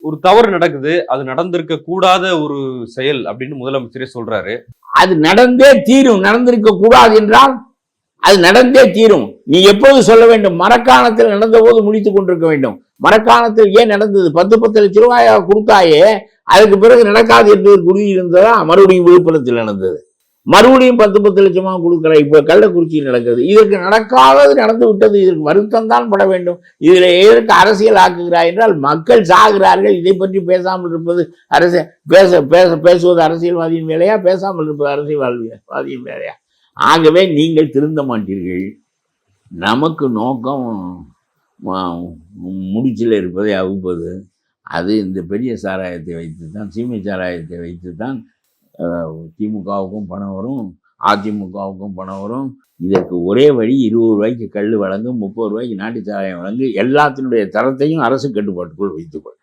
ஒரு தவறு நடக்குது, அது நடந்திருக்க கூடாத ஒரு செயல் அப்படின்னு முதலமைச்சரே சொல்றாரு. அது நடந்தே தீரும். நடந்திருக்க கூடாது என்றால் அது நடந்தே தீரும். நீ எப்போது சொல்ல வேண்டும்? மரக்காணத்தில் நடந்த போது முடித்துக் கொண்டிருக்க வேண்டும். மரக்காணத்தில் ஏன் நடந்தது? 10 லட்சம் ரூபாய் கொடுத்தாயே, அதுக்கு பிறகு நடக்காது என்பதற்கு உறுதி இருந்ததா? மறுபடியும் விழுப்புரத்தில் நடந்தது. மறுபடியும் 10 லட்சமா கொடுக்கிற இப்ப கள்ளக்குறிச்சியில் நடக்கிறது. இதற்கு நடக்காதது நடந்து விட்டது. இதற்கு வருத்தம் தான் பட வேண்டும். இதுல எதற்கு அரசியல் ஆக்குகிறாய் என்றால் மக்கள் சாகிறார்கள். இதை பற்றி பேசாமல் இருப்பது பேசுவது அரசியல்வாதியின் வேலையா? பேசாமல் இருப்பது அரசியல்வாதியின் வேலையா? ஆகவே நீங்கள் திருந்த மாட்டீர்கள். நமக்கு நோக்கம் முடிச்சில் இருப்பதை அவுப்பது. அது இந்த பெரிய சாராயத்தை வைத்து தான், சீமை சாராயத்தை வைத்து தான் திமுகவுக்கும் பணம் வரும், அதிமுகவுக்கும் பணம் வரும். இதற்கு ஒரே வழி 20 ரூபாய்க்கு கல் வழங்கும், 30 ரூபாய்க்கு நாட்டு சாராயம் வழங்கு. எல்லாத்தினுடைய தரத்தையும் அரசு கட்டுப்பாட்டுக்குள் வைத்துக்கொள்.